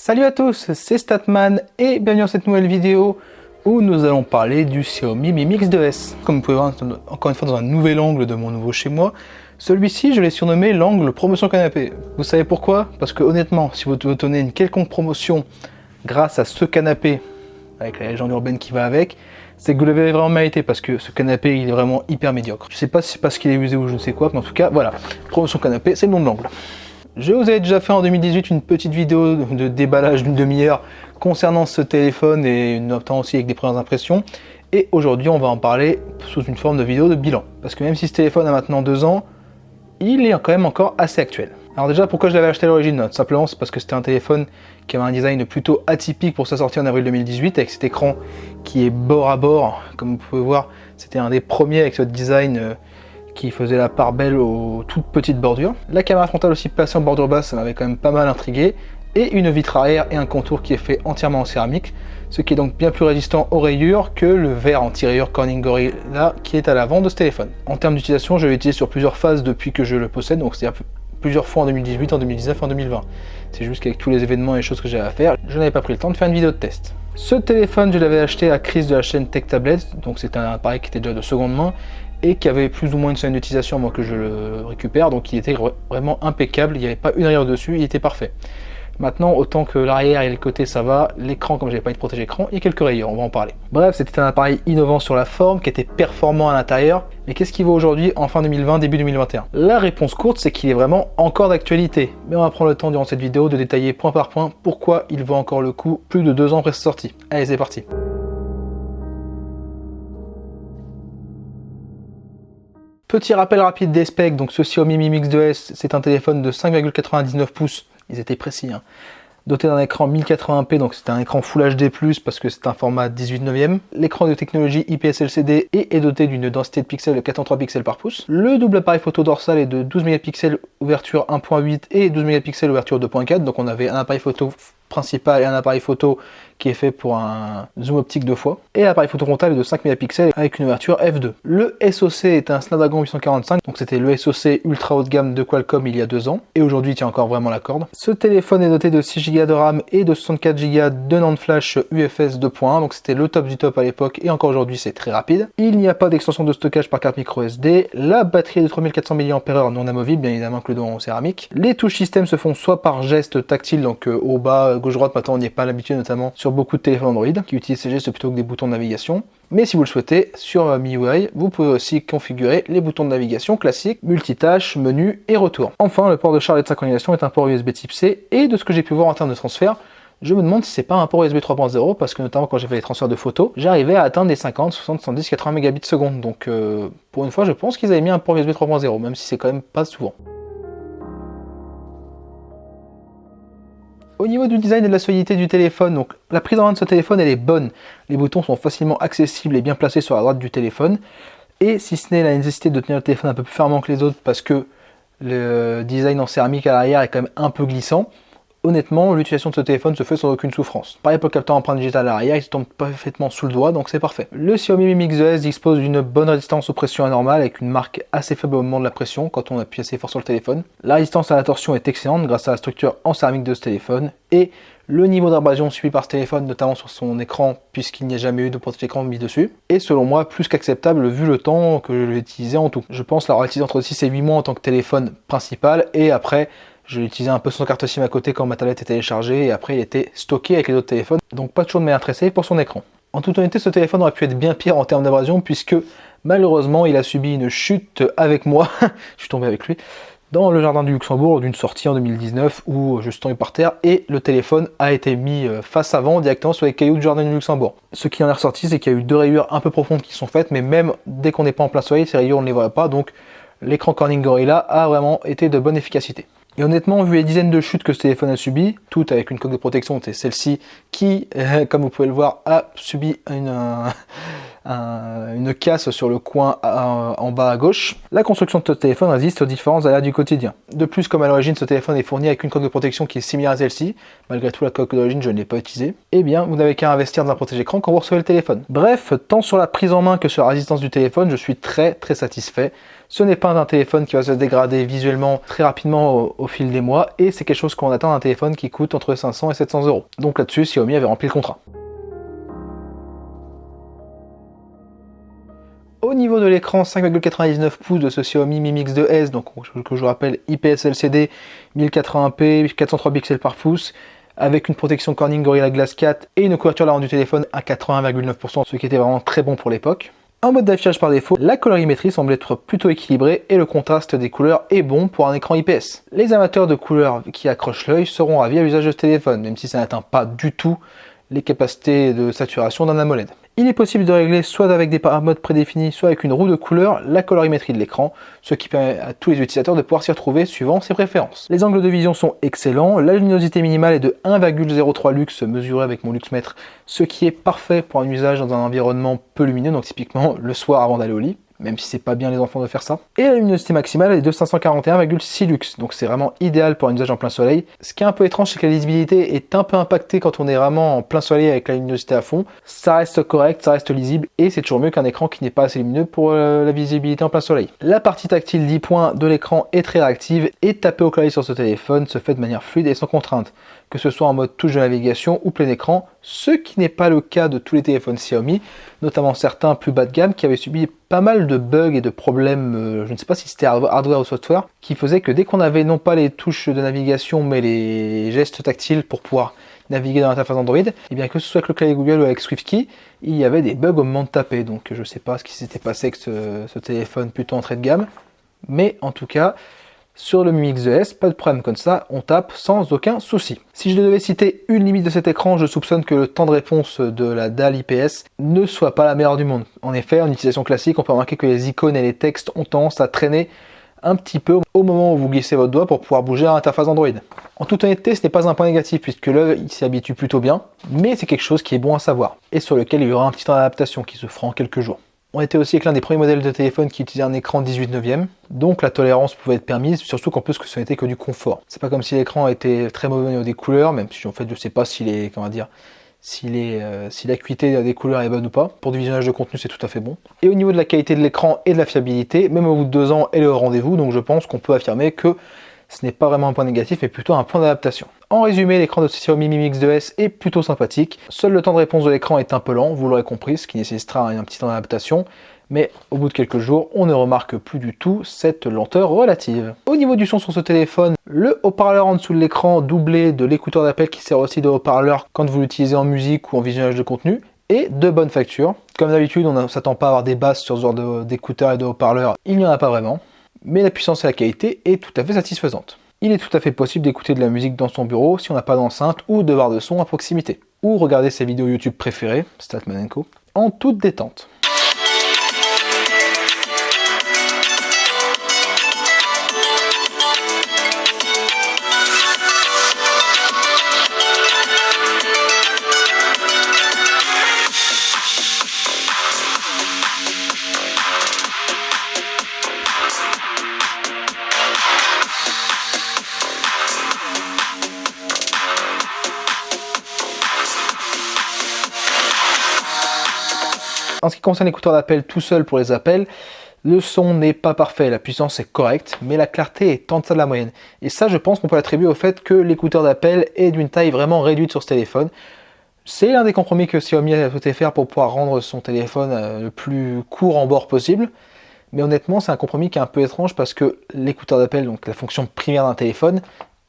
Salut à tous, c'est Statman et bienvenue dans cette nouvelle vidéo où nous allons parler du Xiaomi Mi Mix 2S. Comme vous pouvez voir encore une fois dans un nouvel angle de mon nouveau chez moi, celui-ci je l'ai surnommé l'angle promotion canapé. Vous savez pourquoi? Parce que honnêtement, si vous obtenez une quelconque promotion grâce à ce canapé, avec la légende urbaine qui va avec, c'est que vous l'avez vraiment mérité parce que ce canapé il est vraiment hyper médiocre. Je sais pas si c'est parce qu'il est usé ou je ne sais quoi, mais en tout cas voilà, promotion canapé c'est le nom de l'angle. Je vous avais déjà fait en 2018 une petite vidéo de déballage d'une demi-heure concernant ce téléphone et notamment aussi avec des premières impressions. Et aujourd'hui on va en parler sous une forme de vidéo de bilan. Parce que même si ce téléphone a maintenant 2 ans, il est quand même encore assez actuel. Alors déjà pourquoi je l'avais acheté à l'origine? Simplement c'est parce que c'était un téléphone qui avait un design plutôt atypique pour sa sortie en avril 2018 avec cet écran qui est bord à bord. Comme vous pouvez voir, c'était un des premiers avec ce design qui faisait la part belle aux toutes petites bordures. La caméra frontale aussi placée en bordure basse, ça m'avait quand même pas mal intrigué. Et une vitre arrière et un contour qui est fait entièrement en céramique, ce qui est donc bien plus résistant aux rayures que le verre anti-rayures Corning Gorilla qui est à l'avant de ce téléphone. En termes d'utilisation, je l'ai utilisé sur plusieurs phases depuis que je le possède, donc c'est-à-dire plusieurs fois en 2018, en 2019, en 2020. C'est juste qu'avec tous les événements et les choses que j'avais à faire, je n'avais pas pris le temps de faire une vidéo de test. Ce téléphone, je l'avais acheté à Chris de la chaîne Tech Tablet, donc c'était un appareil qui était déjà de seconde main, et qui avait plus ou moins une semaine d'utilisation avant que je le récupère, donc il était vraiment impeccable, il n'y avait pas une rayure dessus, il était parfait. Maintenant, autant que l'arrière et le côté ça va, l'écran, comme j'avais pas eu de protège écran, il y a quelques rayures, on va en parler. Bref, c'était un appareil innovant sur la forme, qui était performant à l'intérieur, mais qu'est-ce qu'il vaut aujourd'hui en fin 2020, début 2021? La réponse courte, c'est qu'il est vraiment encore d'actualité, mais on va prendre le temps durant cette vidéo de détailler point par point pourquoi il vaut encore le coup plus de 2 ans après sa sortie. Allez, c'est parti. Petit rappel rapide des specs, donc ce Xiaomi Mi Mix 2S, c'est un téléphone de 5,99 pouces, ils étaient précis, hein, doté d'un écran 1080p, donc c'est un écran Full HD+, parce que c'est un format 18/9. L'écran de technologie IPS LCD et est doté d'une densité de pixels de 403 pixels par pouce. Le double appareil photo dorsal est de 12 mégapixels ouverture 1.8 et 12 mégapixels ouverture 2.4, donc on avait un appareil photo principal et un appareil photo qui est fait pour un zoom optique 2 fois, et l'appareil photo frontal est de 5 mégapixels avec une ouverture f2. Le SoC est un Snapdragon 845, donc c'était le SoC ultra haut de gamme de Qualcomm il y a 2 ans, et aujourd'hui il tient encore vraiment la corde. Ce téléphone est doté de 6 Go de RAM et de 64 Go de NAND flash UFS 2.1, donc c'était le top du top à l'époque, et encore aujourd'hui c'est très rapide. Il n'y a pas d'extension de stockage par carte micro SD, la batterie est de 3400 mAh non amovible, bien évidemment que le dos en céramique. Les touches système se font soit par geste tactile, donc au bas, gauche-droite, maintenant on n'y est pas l'habitude, notamment sur beaucoup de téléphones Android qui utilisent ces gestes plutôt que des boutons de navigation. Mais si vous le souhaitez, sur MIUI, vous pouvez aussi configurer les boutons de navigation classiques, multitâches, menu et retour. Enfin, le port de charge et de synchronisation est un port USB type C, et de ce que j'ai pu voir en termes de transfert, je me demande si c'est pas un port USB 3.0, parce que notamment quand j'ai fait les transferts de photos, j'arrivais à atteindre les 50, 60, 70, 80 mégabits seconde. Donc pour une fois, je pense qu'ils avaient mis un port USB 3.0, même si c'est quand même pas souvent. Au niveau du design et de la solidité du téléphone, donc la prise en main de ce téléphone elle est bonne. Les boutons sont facilement accessibles et bien placés sur la droite du téléphone. Et si ce n'est la nécessité de tenir le téléphone un peu plus fermement que les autres parce que le design en céramique à l'arrière est quand même un peu glissant, honnêtement l'utilisation de ce téléphone se fait sans aucune souffrance. Pareil pour le capteur empreinte digitale à l'arrière, il se tombe parfaitement sous le doigt, donc c'est parfait. Le Xiaomi Mi Mix 2S dispose d'une bonne résistance aux pressions anormales avec une marque assez faible au moment de la pression quand on appuie assez fort sur le téléphone. La résistance à la torsion est excellente grâce à la structure en céramique de ce téléphone, et le niveau d'abrasion subi par ce téléphone, notamment sur son écran, puisqu'il n'y a jamais eu de protège écran mis dessus, est selon moi plus qu'acceptable vu le temps que je l'ai utilisé en tout. Je pense l'avoir utilisé entre 6 et 8 mois en tant que téléphone principal, et après je l'ai utilisé un peu sans carte SIM à côté quand ma tablette était téléchargée, et après il était stocké avec les autres téléphones, donc pas toujours de manière très safe pour son écran. En toute honnêteté, ce téléphone aurait pu être bien pire en termes d'abrasion, puisque malheureusement il a subi une chute avec moi, je suis tombé avec lui, dans le jardin du Luxembourg d'une sortie en 2019 où je suis tombé par terre et le téléphone a été mis face avant directement sur les cailloux du jardin du Luxembourg. Ce qui en est ressorti, c'est qu'il y a eu 2 rayures un peu profondes qui sont faites, mais même dès qu'on n'est pas en plein soleil, ces rayures on ne les voit pas, donc l'écran Corning Gorilla a vraiment été de bonne efficacité. Et honnêtement, vu les dizaines de chutes que ce téléphone a subi, toutes avec une coque de protection, c'est celle-ci qui, comme vous pouvez le voir, a subi une casse sur le coin en bas à gauche. La construction de ce téléphone résiste aux différents aléas du quotidien. De plus, comme à l'origine ce téléphone est fourni avec une coque de protection qui est similaire à celle-ci, malgré tout la coque d'origine je ne l'ai pas utilisée, eh bien vous n'avez qu'à investir dans un protège-écran quand vous recevez le téléphone. Bref, tant sur la prise en main que sur la résistance du téléphone, je suis très satisfait. Ce n'est pas un téléphone qui va se dégrader visuellement très rapidement au fil des mois, et c'est quelque chose qu'on attend d'un téléphone qui coûte entre 500 et 700 euros. Donc là-dessus, Xiaomi avait rempli le contrat. Au niveau de l'écran 5,99 pouces de ce Xiaomi Mi Mix 2S, donc que je vous rappelle IPS LCD 1080p, 403 pixels par pouce, avec une protection Corning Gorilla Glass 4 et une couverture la rend du téléphone à 80,9%, ce qui était vraiment très bon pour l'époque. En mode d'affichage par défaut, la colorimétrie semble être plutôt équilibrée et le contraste des couleurs est bon pour un écran IPS. Les amateurs de couleurs qui accrochent l'œil seront ravis à l'usage de ce téléphone, même si ça n'atteint pas du tout les capacités de saturation d'un AMOLED. Il est possible de régler soit avec des paramètres prédéfinis, soit avec une roue de couleur, la colorimétrie de l'écran, ce qui permet à tous les utilisateurs de pouvoir s'y retrouver suivant ses préférences. Les angles de vision sont excellents, la luminosité minimale est de 1,03 lux mesuré avec mon luxmètre, ce qui est parfait pour un usage dans un environnement peu lumineux, donc typiquement le soir avant d'aller au lit, même si c'est pas bien les enfants de faire ça. Et la luminosité maximale est de 541,6 lux, donc c'est vraiment idéal pour un usage en plein soleil. Ce qui est un peu étrange, c'est que la lisibilité est un peu impactée quand on est vraiment en plein soleil avec la luminosité à fond. Ça reste correct, ça reste lisible, et c'est toujours mieux qu'un écran qui n'est pas assez lumineux pour la visibilité en plein soleil. La partie tactile 10 points de l'écran est très réactive, et taper au clavier sur ce téléphone se fait de manière fluide et sans contrainte, que ce soit en mode touche de navigation ou plein écran, ce qui n'est pas le cas de tous les téléphones Xiaomi, notamment certains plus bas de gamme qui avaient subi pas mal de bugs et de problèmes, je ne sais pas si c'était hardware ou software, qui faisaient que dès qu'on avait non pas les touches de navigation mais les gestes tactiles pour pouvoir naviguer dans l'interface Android, et bien que ce soit avec le clavier Google ou avec SwiftKey, il y avait des bugs au moment de taper, donc je ne sais pas ce qui s'était passé avec ce téléphone plutôt entrée de gamme, mais en tout cas, sur le Mi Mix 2S, pas de problème comme ça, on tape sans aucun souci. Si je devais citer une limite de cet écran, je soupçonne que le temps de réponse de la dalle IPS ne soit pas la meilleure du monde. En effet, en utilisation classique, on peut remarquer que les icônes et les textes ont tendance à traîner un petit peu au moment où vous glissez votre doigt pour pouvoir bouger à l'interface Android. En toute honnêteté, ce n'est pas un point négatif puisque l'œil s'y habitue plutôt bien, mais c'est quelque chose qui est bon à savoir et sur lequel il y aura un petit temps d'adaptation qui se fera en quelques jours. On était aussi avec l'un des premiers modèles de téléphone qui utilisait un écran 18/9, donc la tolérance pouvait être permise, surtout qu'en plus que ce n'était que du confort. C'est pas comme si l'écran était très mauvais au niveau des couleurs, même si en fait je sais pas si l'acuité des couleurs est bonne ou pas. Pour du visionnage de contenu, c'est tout à fait bon. Et au niveau de la qualité de l'écran et de la fiabilité, même au bout de 2 ans, elle est au rendez-vous, donc je pense qu'on peut affirmer que ce n'est pas vraiment un point négatif, mais plutôt un point d'adaptation. En résumé, l'écran de Xiaomi Mi Mix 2S est plutôt sympathique. Seul le temps de réponse de l'écran est un peu lent, vous l'aurez compris, ce qui nécessitera un petit temps d'adaptation. Mais au bout de quelques jours, on ne remarque plus du tout cette lenteur relative. Au niveau du son sur ce téléphone, le haut-parleur en dessous de l'écran doublé de l'écouteur d'appel qui sert aussi de haut-parleur quand vous l'utilisez en musique ou en visionnage de contenu est de bonne facture. Comme d'habitude, on ne s'attend pas à avoir des basses sur ce genre d'écouteurs et de haut-parleurs, il n'y en a pas vraiment. Mais la puissance et la qualité est tout à fait satisfaisante. Il est tout à fait possible d'écouter de la musique dans son bureau si on n'a pas d'enceinte ou de barre de son à proximité. Ou regarder ses vidéos YouTube préférées, Statman & Co, en toute détente. En ce qui concerne l'écouteur d'appel tout seul pour les appels, le son n'est pas parfait, la puissance est correcte, mais la clarté est en deçà de la moyenne. Et ça, je pense qu'on peut l'attribuer au fait que l'écouteur d'appel est d'une taille vraiment réduite sur ce téléphone. C'est l'un des compromis que Xiaomi a souhaité faire pour pouvoir rendre son téléphone le plus court en bord possible. Mais honnêtement, c'est un compromis qui est un peu étrange parce que l'écouteur d'appel, donc la fonction primaire d'un téléphone,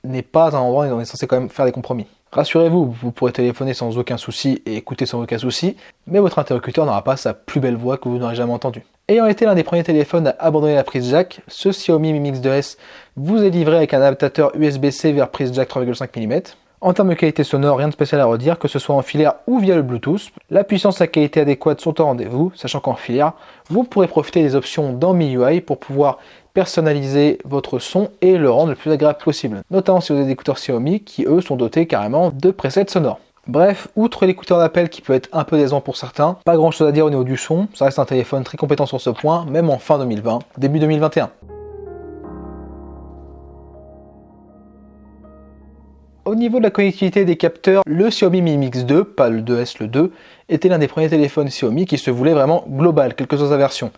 n'est pas un endroit où on est censé quand même faire des compromis. Rassurez-vous, vous pourrez téléphoner sans aucun souci et écouter sans aucun souci, mais votre interlocuteur n'aura pas sa plus belle voix que vous n'aurez jamais entendue. Ayant été l'un des premiers téléphones à abandonner la prise jack, ce Xiaomi Mi Mix 2S vous est livré avec un adaptateur USB-C vers prise jack 3,5 mm. En termes de qualité sonore, rien de spécial à redire, que ce soit en filaire ou via le Bluetooth. La puissance et la qualité adéquate sont au rendez-vous, sachant qu'en filaire, vous pourrez profiter des options dans MIUI pour pouvoir personnaliser votre son et le rendre le plus agréable possible. Notamment si vous avez des écouteurs Xiaomi qui eux sont dotés carrément de presets sonores. Bref, outre l'écouteur d'appel qui peut être un peu décevant pour certains, pas grand chose à dire au niveau du son, ça reste un téléphone très compétent sur ce point, même en fin 2020, début 2021. Au niveau de la connectivité des capteurs, le Xiaomi Mi Mix 2, pas le 2S, le 2, était l'un des premiers téléphones Xiaomi qui se voulait vraiment global, quelle que soit sa version.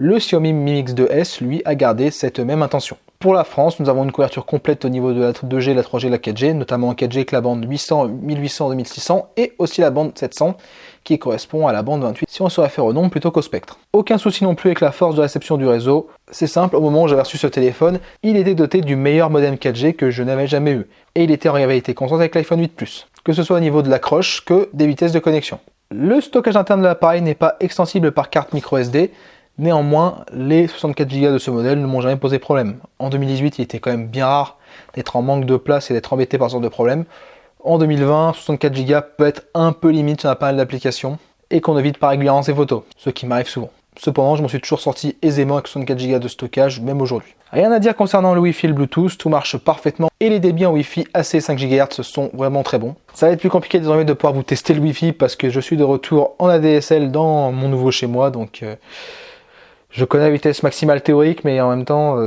Le Xiaomi Mi Mix 2S, lui, a gardé cette même intention. Pour la France, nous avons une couverture complète au niveau de la 2G, la 3G, la 4G, notamment en 4G avec la bande 800, 1800, 2600 et aussi la bande 700 qui correspond à la bande 28 si on se réfère au nombre plutôt qu'au spectre. Aucun souci non plus avec la force de réception du réseau. C'est simple, au moment où j'avais reçu ce téléphone, il était doté du meilleur modem 4G que je n'avais jamais eu. Et il était en réalité constante avec l'iPhone 8 Plus, que ce soit au niveau de l'accroche que des vitesses de connexion. Le stockage interne de l'appareil n'est pas extensible par carte microSD. Néanmoins, les 64 Go de ce modèle ne m'ont jamais posé problème. En 2018, il était quand même bien rare d'être en manque de place et d'être embêté par ce genre de problème. En 2020, 64 Go peut être un peu limite sur un panel d'applications et qu'on ne vide pas régulièrement ses photos, ce qui m'arrive souvent. Cependant, je m'en suis toujours sorti aisément avec 64 Go de stockage, même aujourd'hui. Rien à dire concernant le Wi-Fi et le Bluetooth, tout marche parfaitement et les débits en Wi-Fi AC 5 GHz sont vraiment très bons. Ça va être plus compliqué désormais de pouvoir vous tester le Wi-Fi parce que je suis de retour en ADSL dans mon nouveau chez moi, donc je connais la vitesse maximale théorique, mais en même temps,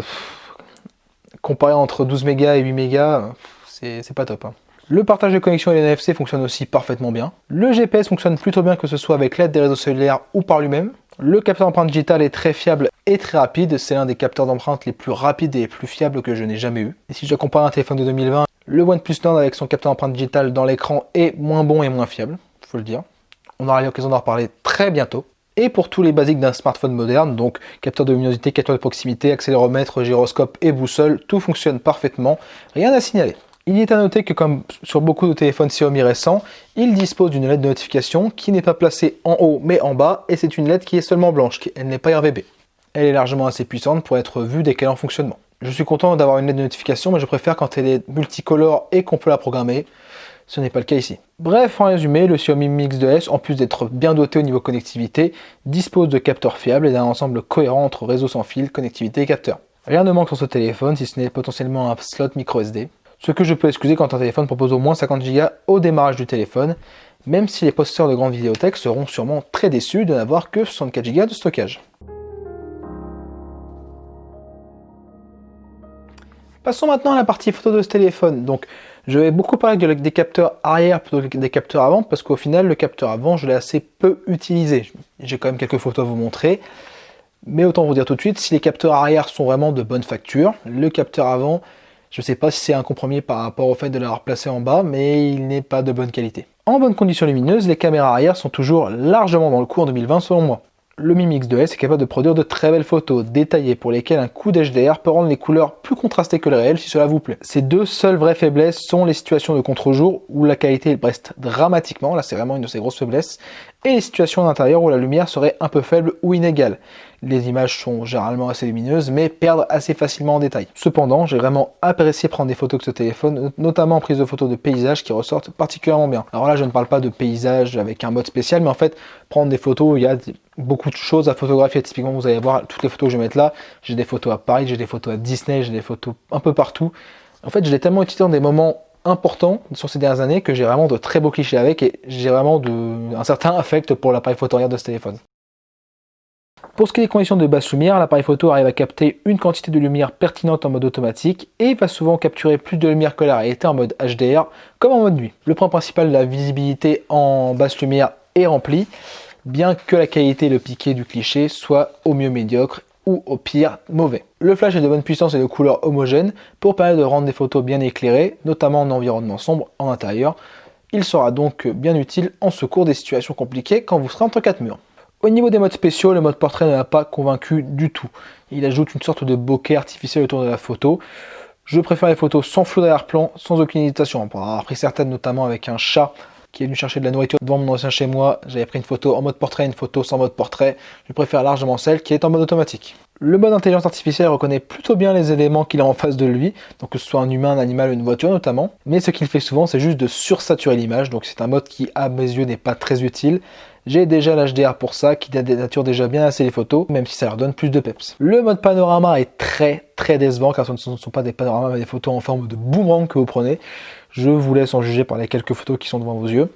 comparé entre 12 mégas et 8 mégas, c'est pas top. Le partage de connexion et les NFC fonctionne aussi parfaitement bien. Le GPS fonctionne plutôt bien que ce soit avec l'aide des réseaux cellulaires ou par lui-même. Le capteur d'empreinte digitale est très fiable et très rapide. C'est l'un des capteurs d'empreinte les plus rapides et les plus fiables que je n'ai jamais eu. Et si je compare un téléphone de 2020, le OnePlus Nord avec son capteur d'empreinte digitale dans l'écran est moins bon et moins fiable, faut le dire. On aura l'occasion d'en reparler très bientôt. Et pour tous les basiques d'un smartphone moderne, donc capteur de luminosité, capteur de proximité, accéléromètre, gyroscope et boussole, tout fonctionne parfaitement, rien à signaler. Il est à noter que comme sur beaucoup de téléphones Xiaomi récents, il dispose d'une LED de notification qui n'est pas placée en haut mais en bas et c'est une LED qui est seulement blanche, elle n'est pas RGB. Elle est largement assez puissante pour être vue dès qu'elle est en fonctionnement. Je suis content d'avoir une LED de notification mais je préfère quand elle est multicolore et qu'on peut la programmer. Ce n'est pas le cas ici. Bref, en résumé, le Xiaomi Mi Mix 2S, en plus d'être bien doté au niveau connectivité, dispose de capteurs fiables et d'un ensemble cohérent entre réseau sans fil, connectivité et capteur. Rien ne manque sur ce téléphone si ce n'est potentiellement un slot micro SD. Ce que je peux excuser quand un téléphone propose au moins 50 Go au démarrage du téléphone, même si les possesseurs de grandes vidéothèques seront sûrement très déçus de n'avoir que 64 Go de stockage. Passons maintenant à la partie photo de ce téléphone. Donc, je vais beaucoup parler des capteurs arrière plutôt que des capteurs avant, parce qu'au final, le capteur avant, je l'ai assez peu utilisé. J'ai quand même quelques photos à vous montrer. Mais autant vous dire tout de suite, si les capteurs arrière sont vraiment de bonne facture, le capteur avant, je ne sais pas si c'est un compromis par rapport au fait de l'avoir placé en bas, mais il n'est pas de bonne qualité. En bonne condition lumineuse, les caméras arrière sont toujours largement dans le coup en 2020 selon moi. Le Mi Mix 2S est capable de produire de très belles photos détaillées pour lesquelles un coup d'HDR peut rendre les couleurs plus contrastées que le réel si cela vous plaît. Ces deux seules vraies faiblesses sont les situations de contre-jour où la qualité reste dramatiquement, là c'est vraiment une de ses grosses faiblesses, et les situations d'intérieur où la lumière serait un peu faible ou inégale. Les images sont généralement assez lumineuses mais perdent assez facilement en détail. Cependant, j'ai vraiment apprécié prendre des photos avec ce téléphone, notamment en prise de photos de paysages qui ressortent particulièrement bien. Alors là, je ne parle pas de paysages avec un mode spécial, mais en fait, prendre des photos, il y a beaucoup de choses à photographier. Typiquement, vous allez voir toutes les photos que je vais mettre là. J'ai des photos à Paris, j'ai des photos à Disney, j'ai des photos un peu partout. En fait, je l'ai tellement utilisé dans des moments importants sur ces dernières années que j'ai vraiment de très beaux clichés avec et j'ai vraiment un certain affect pour l'appareil photo arrière de ce téléphone. Pour ce qui est des conditions de basse lumière, l'appareil photo arrive à capter une quantité de lumière pertinente en mode automatique et va souvent capturer plus de lumière que la réalité en mode HDR comme en mode nuit. Le point principal de la visibilité en basse lumière est rempli, bien que la qualité et le piqué du cliché soient au mieux médiocres ou au pire mauvais. Le flash est de bonne puissance et de couleur homogène pour permettre de rendre des photos bien éclairées, notamment en environnement sombre en intérieur. Il sera donc bien utile en secours des situations compliquées quand vous serez entre quatre murs. Au niveau des modes spéciaux, le mode portrait ne m'a pas convaincu du tout. Il ajoute une sorte de bokeh artificiel autour de la photo. Je préfère les photos sans flou d'arrière-plan, sans aucune hésitation. Pour avoir pris certaines, notamment avec un chat qui est venu chercher de la nourriture devant mon ancien chez moi, j'avais pris une photo en mode portrait, une photo sans mode portrait. Je préfère largement celle qui est en mode automatique. Le mode intelligence artificielle reconnaît plutôt bien les éléments qu'il a en face de lui, donc que ce soit un humain, un animal ou une voiture notamment. Mais ce qu'il fait souvent, c'est juste de sursaturer l'image, donc c'est un mode qui, à mes yeux, n'est pas très utile. J'ai déjà l'HDR pour ça, qui dénature déjà bien assez les photos, même si ça leur donne plus de peps. Le mode panorama est très décevant, car ce ne sont pas des panoramas, mais des photos en forme de boomerang que vous prenez. Je vous laisse en juger par les quelques photos qui sont devant vos yeux.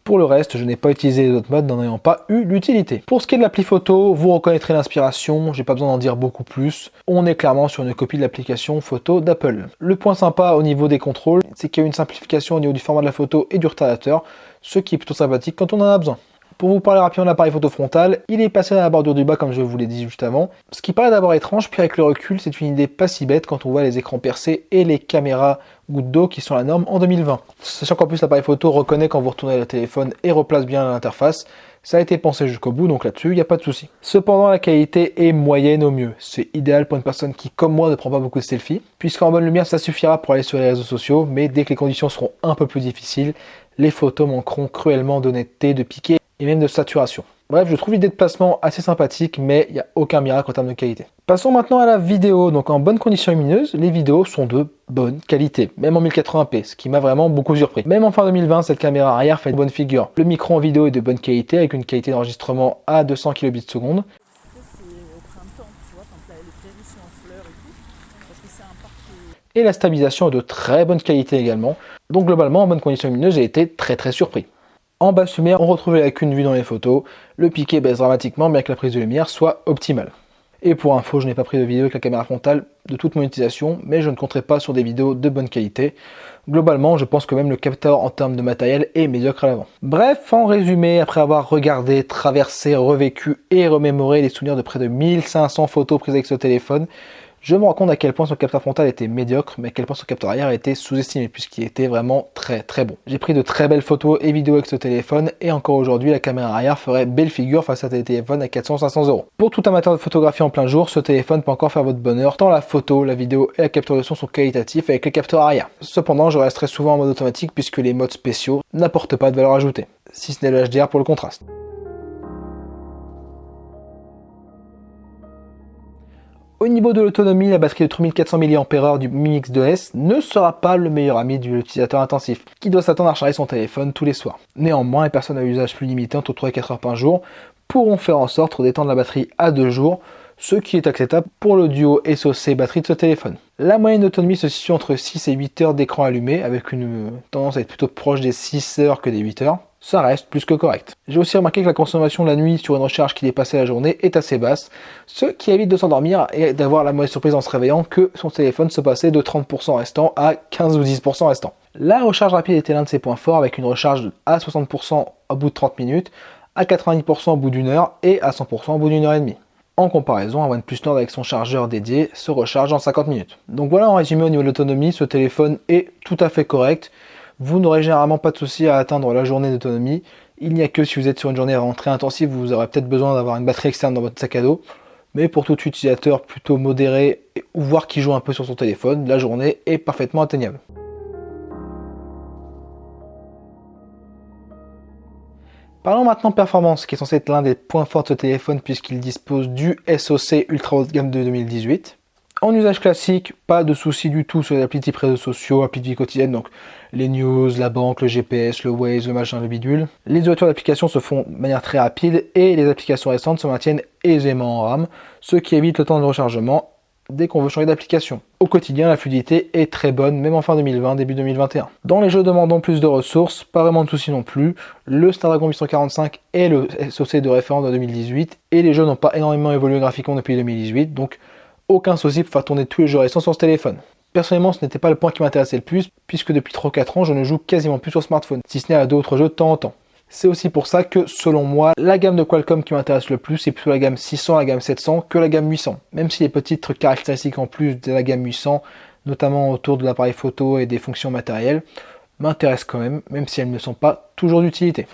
Pour le reste, je n'ai pas utilisé les autres modes, n'en ayant pas eu l'utilité. Pour ce qui est de l'appli photo, vous reconnaîtrez l'inspiration, j'ai pas besoin d'en dire beaucoup plus. On est clairement sur une copie de l'application photo d'Apple. Le point sympa au niveau des contrôles, c'est qu'il y a une simplification au niveau du format de la photo et du retardateur, ce qui est plutôt sympathique quand on en a besoin. Pour vous parler rapidement de l'appareil photo frontal, il est passé dans la bordure du bas comme je vous l'ai dit juste avant. Ce qui paraît d'abord étrange, puis avec le recul, c'est une idée pas si bête quand on voit les écrans percés et les caméras gouttes d'eau qui sont la norme en 2020. Sachant qu'en plus l'appareil photo reconnaît quand vous retournez le téléphone et replace bien l'interface, ça a été pensé jusqu'au bout, donc là-dessus, il n'y a pas de souci. Cependant, la qualité est moyenne au mieux. C'est idéal pour une personne qui, comme moi, ne prend pas beaucoup de selfies, puisqu'en bonne lumière, ça suffira pour aller sur les réseaux sociaux, mais dès que les conditions seront un peu plus difficiles, les photos manqueront cruellement d'honnêteté, de piqué et même de saturation. Bref, je trouve l'idée de placement assez sympathique, mais il n'y a aucun miracle en termes de qualité. Passons maintenant à la vidéo. Donc en bonne condition lumineuse, les vidéos sont de bonne qualité, même en 1080p, ce qui m'a vraiment beaucoup surpris. Même en fin 2020, cette caméra arrière fait une bonne figure. Le micro en vidéo est de bonne qualité, avec une qualité d'enregistrement à 200 kbps. C'est au printemps, tu vois, quand les prairies sont en fleurs et tout, parce que c'est un parc Et la stabilisation est de très bonne qualité également. Donc globalement, en bonne condition lumineuse, j'ai été très surpris. En basse lumière, on retrouve les lacunes vues dans les photos. Le piqué baisse dramatiquement, bien que la prise de lumière soit optimale. Et pour info, je n'ai pas pris de vidéo avec la caméra frontale de toute mon utilisation, mais je ne compterai pas sur des vidéos de bonne qualité. Globalement, je pense que même le capteur en termes de matériel est médiocre à l'avant. Bref, en résumé, après avoir regardé, traversé, revécu et remémoré les souvenirs de près de 1500 photos prises avec ce téléphone, je me rends compte à quel point son capteur frontal était médiocre, mais à quel point son capteur arrière était sous-estimé, puisqu'il était vraiment très bon. J'ai pris de très belles photos et vidéos avec ce téléphone, et encore aujourd'hui, la caméra arrière ferait belle figure face à des téléphones à 400-500 €. Pour tout amateur de photographie en plein jour, ce téléphone peut encore faire votre bonheur, tant la photo, la vidéo et la capture de son sont qualitatifs avec les capteurs arrière. Cependant, je resterai souvent en mode automatique, puisque les modes spéciaux n'apportent pas de valeur ajoutée, si ce n'est le HDR pour le contraste. Au niveau de l'autonomie, la batterie de 3400 mAh du Mi Mix 2S ne sera pas le meilleur ami de l'utilisateur intensif, qui doit s'attendre à recharger son téléphone tous les soirs. Néanmoins, les personnes à usage plus limité, entre 3 et 4 heures par jour, pourront faire en sorte d'étendre la batterie à 2 jours, ce qui est acceptable pour le duo SoC batterie de ce téléphone. La moyenne d'autonomie se situe entre 6 et 8 heures d'écran allumé, avec une tendance à être plutôt proche des 6 heures que des 8 heures. Ça reste plus que correct. J'ai aussi remarqué que la consommation la nuit sur une recharge qui dépassait la journée est assez basse, ce qui évite de s'endormir et d'avoir la mauvaise surprise en se réveillant que son téléphone se passait de 30% restant à 15 ou 10% restant. La recharge rapide était l'un de ses points forts, avec une recharge à 60% au bout de 30 minutes, à 90% au bout d'une heure et à 100% au bout d'une heure et demie. En comparaison, un OnePlus Nord avec son chargeur dédié se recharge en 50 minutes. Donc voilà, en résumé, au niveau de l'autonomie, ce téléphone est tout à fait correct. Vous n'aurez généralement pas de souci à atteindre la journée d'autonomie. Il n'y a que si vous êtes sur une journée vraiment très intensive, vous aurez peut-être besoin d'avoir une batterie externe dans votre sac à dos. Mais pour tout utilisateur plutôt modéré, ou voire qui joue un peu sur son téléphone, la journée est parfaitement atteignable. Parlons maintenant performance, qui est censé être l'un des points forts de ce téléphone puisqu'il dispose du SoC ultra haut de gamme de 2018. En usage classique, pas de souci du tout sur les applis type réseaux sociaux, applis de vie quotidienne, donc les news, la banque, le GPS, le Waze, le machin, le bidule. Les ouvertures d'applications se font de manière très rapide et les applications récentes se maintiennent aisément en RAM, ce qui évite le temps de rechargement dès qu'on veut changer d'application. Au quotidien, la fluidité est très bonne, même en fin 2020, début 2021. Dans les jeux demandant plus de ressources, pas vraiment de soucis non plus. Le Snapdragon 845 est le SoC de référence de 2018 et les jeux n'ont pas énormément évolué graphiquement depuis 2018, donc aucun souci pour faire tourner tous les jeux récents sur ce téléphone. Personnellement, ce n'était pas le point qui m'intéressait le plus, puisque depuis 3 ou 4 ans, je ne joue quasiment plus sur smartphone, si ce n'est à d'autres jeux de temps en temps. C'est aussi pour ça que, selon moi, la gamme de Qualcomm qui m'intéresse le plus, c'est plutôt la gamme 600, la gamme 700 que la gamme 800. Même si les petites caractéristiques en plus de la gamme 800, notamment autour de l'appareil photo et des fonctions matérielles, m'intéressent quand même si elles ne sont pas toujours d'utilité.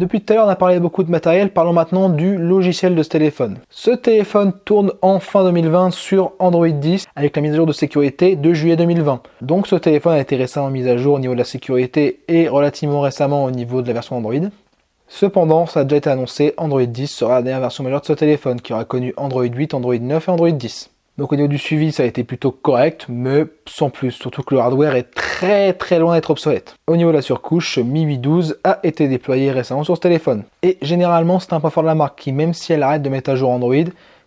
Depuis tout à l'heure, on a parlé beaucoup de matériel, parlons maintenant du logiciel de ce téléphone. Ce téléphone tourne en fin 2020 sur Android 10 avec la mise à jour de sécurité de juillet 2020. Donc ce téléphone a été récemment mis à jour au niveau de la sécurité et relativement récemment au niveau de la version Android. Cependant, ça a déjà été annoncé, Android 10 sera la dernière version majeure de ce téléphone qui aura connu Android 8, Android 9 et Android 10. Donc au niveau du suivi, ça a été plutôt correct, mais sans plus, surtout que le hardware est très loin d'être obsolète. Au niveau de la surcouche, MIUI 12 a été déployé récemment sur ce téléphone. Et généralement, c'est un point fort de la marque qui, même si elle arrête de mettre à jour Android,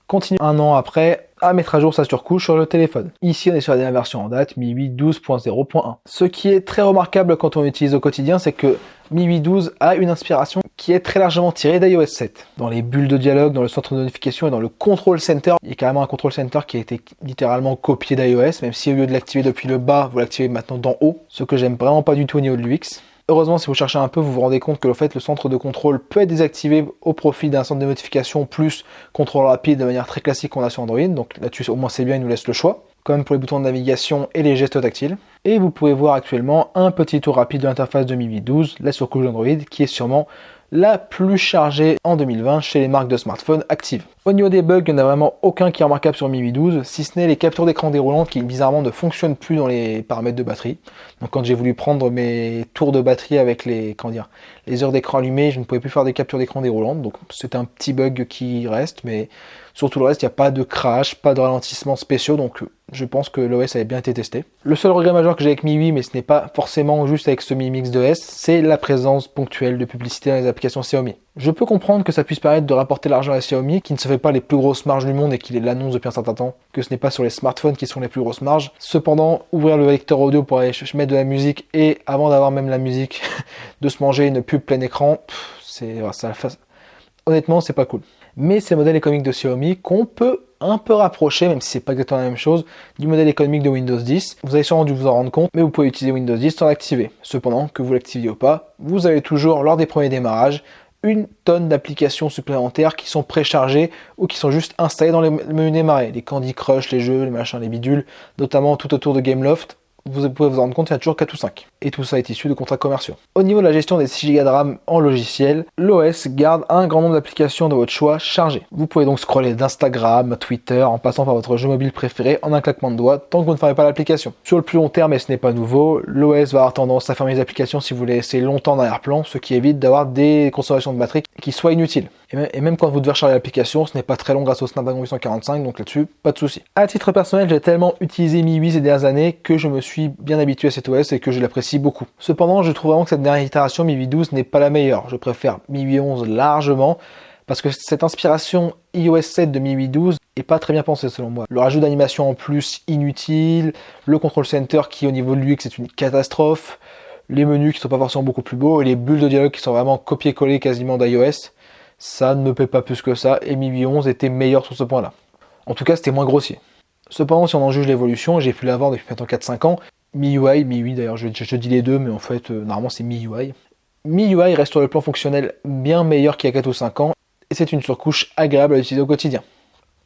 continue un an après à mettre à jour sa surcouche sur le téléphone. Ici, on est sur la dernière version en date, MIUI 12.0.1. Ce qui est très remarquable quand on l'utilise au quotidien, c'est que MIUI 12 a une inspiration qui est très largement tirée d'iOS 7. Dans les bulles de dialogue, dans le centre de notification et dans le control center, il y a carrément un control center qui a été littéralement copié d'iOS, même si au lieu de l'activer depuis le bas, vous l'activez maintenant d'en haut, ce que j'aime vraiment pas du tout au niveau de l'UX. Heureusement, si vous cherchez un peu, vous vous rendez compte que le centre de contrôle peut être désactivé au profit d'un centre de notification plus contrôle rapide de manière très classique qu'on a sur Android. Donc là-dessus, au moins c'est bien, il nous laisse le choix. Comme pour les boutons de navigation et les gestes tactiles. Et vous pouvez voir actuellement un petit tour rapide de l'interface de MIUI 12, la surcouche d'Android, qui est sûrement la plus chargée en 2020 chez les marques de smartphones actives. Au niveau des bugs, il n'y en a vraiment aucun qui est remarquable sur MIUI 12, si ce n'est les captures d'écran déroulantes qui bizarrement ne fonctionnent plus dans les paramètres de batterie. Donc quand j'ai voulu prendre mes tours de batterie avec les heures d'écran allumées, je ne pouvais plus faire des captures d'écran déroulantes. Donc c'est un petit bug qui reste, mais sur tout le reste, il n'y a pas de crash, pas de ralentissement spéciaux, donc je pense que l'OS avait bien été testé. Le seul regret majeur que j'ai avec MIUI, mais ce n'est pas forcément juste avec ce Mi Mix 2S, c'est la présence ponctuelle de publicité dans les applications Xiaomi. Je peux comprendre que ça puisse permettre de rapporter l'argent à Xiaomi, qui ne se fait pas les plus grosses marges du monde et qui l'annonce depuis un certain temps, que ce n'est pas sur les smartphones qui sont les plus grosses marges. Cependant, ouvrir le lecteur audio pour aller mettre de la musique et avant d'avoir même la musique, de se manger une pub plein écran, honnêtement, c'est pas cool. Mais c'est le modèle économique de Xiaomi qu'on peut un peu rapprocher, même si c'est pas exactement la même chose, du modèle économique de Windows 10. Vous avez sûrement dû vous en rendre compte, mais vous pouvez utiliser Windows 10 sans l'activer. Cependant, que vous l'activiez ou pas, vous avez toujours, lors des premiers démarrages, une tonne d'applications supplémentaires qui sont préchargées ou qui sont juste installées dans les menus démarrer. Les Candy Crush, les jeux, les machins, les bidules, notamment tout autour de Gameloft. Vous pouvez vous rendre compte qu'il y a toujours 4 ou 5. Et tout ça est issu de contrats commerciaux. Au niveau de la gestion des 6 Go de RAM en logiciel, l'OS garde un grand nombre d'applications de votre choix chargées. Vous pouvez donc scroller d'Instagram, Twitter, en passant par votre jeu mobile préféré en un claquement de doigts tant que vous ne fermez pas l'application. Sur le plus long terme, et ce n'est pas nouveau, l'OS va avoir tendance à fermer les applications si vous les laissez longtemps en arrière-plan, ce qui évite d'avoir des consommations de batterie qui soient inutiles. Et même quand vous devez recharger l'application, ce n'est pas très long grâce au Snapdragon 845, donc là-dessus, pas de souci. À titre personnel, j'ai tellement utilisé MIUI ces dernières années que je me suis bien habitué à cet OS et que je l'apprécie beaucoup. Cependant, je trouve vraiment que cette dernière itération MIUI 12 n'est pas la meilleure. Je préfère MIUI 11 largement, parce que cette inspiration iOS 7 de MIUI 12 est pas très bien pensée selon moi. Le rajout d'animation en plus inutile, le control center qui au niveau de l'UX est une catastrophe, les menus qui sont pas forcément beaucoup plus beaux et les bulles de dialogue qui sont vraiment copier-coller quasiment d'iOS. Ça ne me plaît pas plus que ça, et MIUI 11 était meilleur sur ce point-là. En tout cas, c'était moins grossier. Cependant, si on en juge l'évolution, j'ai pu l'avoir depuis maintenant 4-5 ans, MIUI d'ailleurs, je dis les deux, mais en fait, normalement c'est MIUI. MIUI reste sur le plan fonctionnel bien meilleur qu'il y a 4 ou 5 ans, et c'est une surcouche agréable à utiliser au quotidien.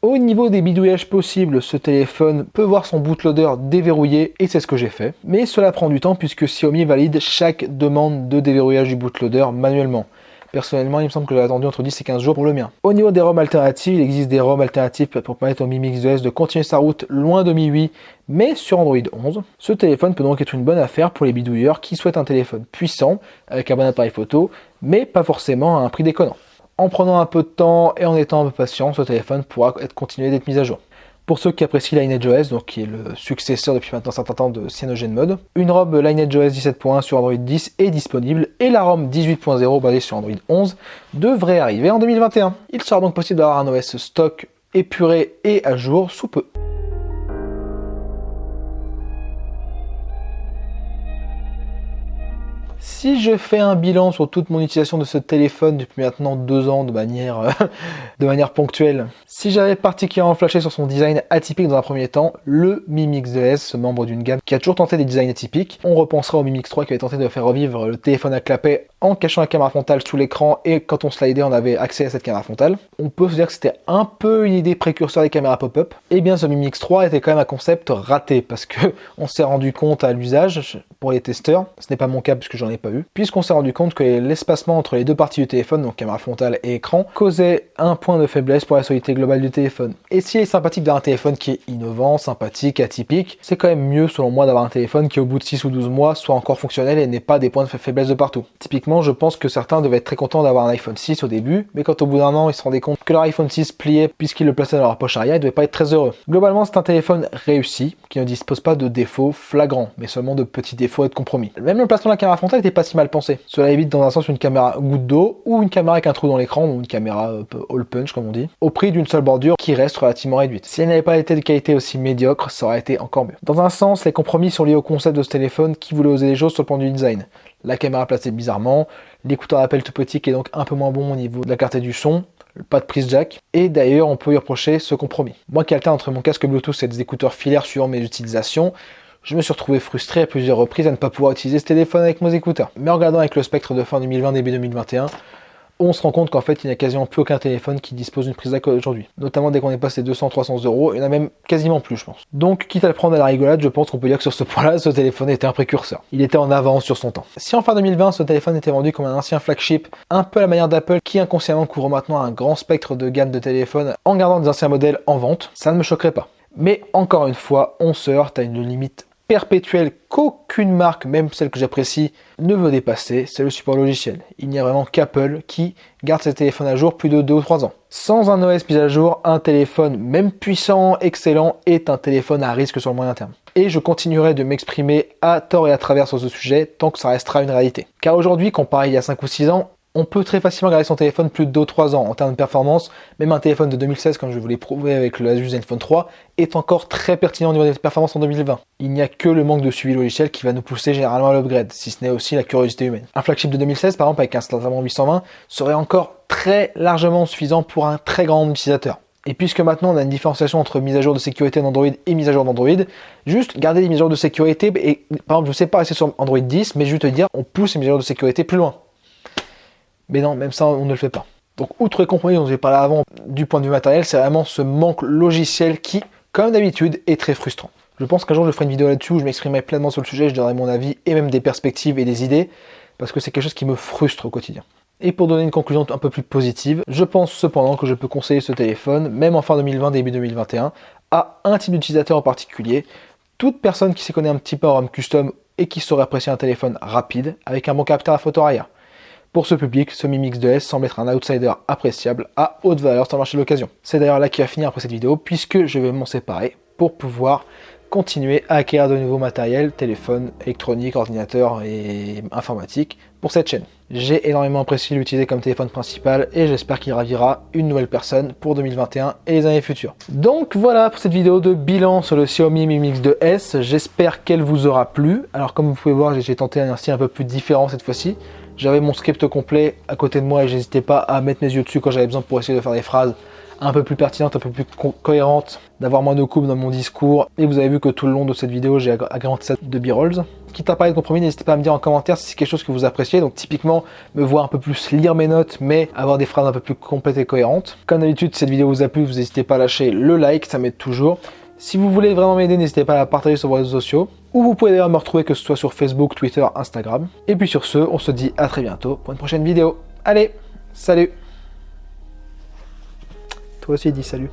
Au niveau des bidouillages possibles, ce téléphone peut voir son bootloader déverrouillé, et c'est ce que j'ai fait. Mais cela prend du temps puisque Xiaomi valide chaque demande de déverrouillage du bootloader manuellement. Personnellement, il me semble que j'ai attendu entre 10 et 15 jours pour le mien. Au niveau des ROM alternatives, il existe des ROM alternatives pour permettre au Mi Mix 2S de continuer sa route loin de MIUI, mais sur Android 11. Ce téléphone peut donc être une bonne affaire pour les bidouilleurs qui souhaitent un téléphone puissant, avec un bon appareil photo, mais pas forcément à un prix déconnant. En prenant un peu de temps et en étant un peu patient, ce téléphone pourra continuer d'être mis à jour. Pour ceux qui apprécient LineageOS, donc qui est le successeur depuis maintenant un certain temps de CyanogenMod, une ROM LineageOS 17.1 sur Android 10 est disponible et la ROM 18.0 basée sur Android 11 devrait arriver en 2021. Il sera donc possible d'avoir un OS stock épuré et à jour sous peu. Si je fais un bilan sur toute mon utilisation de ce téléphone depuis maintenant 2 ans de manière ponctuelle, si j'avais particulièrement flashé sur son design atypique dans un premier temps, le Mi Mix 2S, membre d'une gamme qui a toujours tenté des designs atypiques, on repensera au Mi Mix 3 qui avait tenté de faire revivre le téléphone à clapet en cachant la caméra frontale sous l'écran et quand on slidait on avait accès à cette caméra frontale. On peut se dire que c'était un peu une idée précurseur des caméras pop-up. Et bien ce Mi Mix 3 était quand même un concept raté parce que on s'est rendu compte à l'usage, pour les testeurs. Ce n'est pas mon cas puisque j'en ai pas eu. Puisqu'on s'est rendu compte que l'espacement entre les deux parties du téléphone, donc caméra frontale et écran, causait un point de faiblesse pour la solidité globale du téléphone. Et s'il est sympathique d'avoir un téléphone qui est innovant, sympathique, atypique, c'est quand même mieux selon moi d'avoir un téléphone qui au bout de 6 ou 12 mois soit encore fonctionnel et n'ait pas des points de faiblesse de partout. Typiquement, je pense que certains devaient être très contents d'avoir un iPhone 6 au début, mais quand au bout d'un an ils se rendaient compte que leur iPhone 6 pliait puisqu'ils le plaçaient dans leur poche arrière, ils devaient pas être très heureux. Globalement, c'est un téléphone réussi qui ne dispose pas de défauts flagrants, mais seulement de petits défauts et de compromis. Même le placement de la caméra frontale n'était pas si mal pensé. Cela évite dans un sens une caméra goutte d'eau ou une caméra avec un trou dans l'écran, ou une caméra hole punch comme on dit, au prix d'une seule bordure qui reste relativement réduite. Si elle n'avait pas été de qualité aussi médiocre, ça aurait été encore mieux. Dans un sens, les compromis sont liés au concept de ce téléphone qui voulait oser les choses sur le plan du design. La caméra placée bizarrement, l'écouteur d'appel tout petit qui est donc un peu moins bon au niveau de la clarté du son, pas de prise jack, et d'ailleurs on peut y reprocher ce compromis. Moi qui alterne entre mon casque Bluetooth et des écouteurs filaires suivant mes utilisations, je me suis retrouvé frustré à plusieurs reprises à ne pas pouvoir utiliser ce téléphone avec mes écouteurs. Mais en regardant avec le spectre de fin 2020, début 2021, on se rend compte qu'en fait il n'y a quasiment plus aucun téléphone qui dispose d'une prise jack aujourd'hui. Notamment dès qu'on est passé 200-300 €, il y en a même quasiment plus je pense. Donc quitte à le prendre à la rigolade, je pense qu'on peut dire que sur ce point-là, ce téléphone était un précurseur. Il était en avance sur son temps. Si en fin 2020, ce téléphone était vendu comme un ancien flagship, un peu à la manière d'Apple, qui inconsciemment couvre maintenant un grand spectre de gamme de téléphones en gardant des anciens modèles en vente, ça ne me choquerait pas. Mais encore une fois, on se heurte à une limite perpétuelle qu'aucune marque, même celle que j'apprécie, ne veut dépasser, c'est le support logiciel. Il n'y a vraiment qu'Apple qui garde ses téléphones à jour plus de 2 ou 3 ans. Sans un OS mis à jour, un téléphone, même puissant, excellent, est un téléphone à risque sur le moyen terme. Et je continuerai de m'exprimer à tort et à travers sur ce sujet tant que ça restera une réalité. Car aujourd'hui, comparé il y a 5 ou 6 ans, on peut très facilement garder son téléphone plus de 2 ou 3 ans en termes de performance. Même un téléphone de 2016, comme je vous l'ai prouvé avec le Asus Zenfone 3, est encore très pertinent au niveau des performances en 2020. Il n'y a que le manque de suivi logiciel qui va nous pousser généralement à l'upgrade, si ce n'est aussi la curiosité humaine. Un flagship de 2016, par exemple, avec un Snapdragon 820, serait encore très largement suffisant pour un très grand nombre d'utilisateurs. Et puisque maintenant on a une différenciation entre mise à jour de sécurité d'Android et mise à jour d'Android, juste garder les mises à jour de sécurité, et par exemple je ne sais pas rester sur Android 10, mais je vais te dire, on pousse les mises à jour de sécurité plus loin. Mais non, même ça, on ne le fait pas. Donc, outre les compromis dont j'ai parlé avant, du point de vue matériel, c'est vraiment ce manque logiciel qui, comme d'habitude, est très frustrant. Je pense qu'un jour, je ferai une vidéo là-dessus où je m'exprimerai pleinement sur le sujet, je donnerai mon avis et même des perspectives et des idées, parce que c'est quelque chose qui me frustre au quotidien. Et pour donner une conclusion un peu plus positive, je pense cependant que je peux conseiller ce téléphone, même en fin 2020, début 2021, à un type d'utilisateur en particulier, toute personne qui s'y connaît un petit peu en home custom et qui saurait apprécier un téléphone rapide, avec un bon capteur à photo arrière. Pour ce public, ce Mi Mix 2S semble être un outsider appréciable à haute valeur sur le marché de l'occasion. C'est d'ailleurs là qu'il va finir après cette vidéo, puisque je vais m'en séparer pour pouvoir continuer à acquérir de nouveaux matériels, téléphones, électroniques, ordinateurs et informatiques pour cette chaîne. J'ai énormément apprécié l'utiliser comme téléphone principal et j'espère qu'il ravira une nouvelle personne pour 2021 et les années futures. Donc voilà pour cette vidéo de bilan sur le Xiaomi Mi Mix 2S. J'espère qu'elle vous aura plu. Alors comme vous pouvez voir, j'ai tenté un style un peu plus différent cette fois-ci. J'avais mon script complet à côté de moi et j'hésitais pas à mettre mes yeux dessus quand j'avais besoin pour essayer de faire des phrases un peu plus pertinentes, un peu plus cohérentes, d'avoir moins de coupes dans mon discours. Et vous avez vu que tout le long de cette vidéo, j'ai agrémenté ça de b-rolls. Quitte à parler de compromis, n'hésitez pas à me dire en commentaire si c'est quelque chose que vous appréciez. Donc typiquement, me voir un peu plus lire mes notes, mais avoir des phrases un peu plus complètes et cohérentes. Comme d'habitude, si cette vidéo vous a plu, vous n'hésitez pas à lâcher le like, ça m'aide toujours. Si vous voulez vraiment m'aider, n'hésitez pas à la partager sur vos réseaux sociaux. Ou vous pouvez d'ailleurs me retrouver que ce soit sur Facebook, Twitter, Instagram. Et puis sur ce, on se dit à très bientôt pour une prochaine vidéo. Allez, salut! Toi aussi dis salut.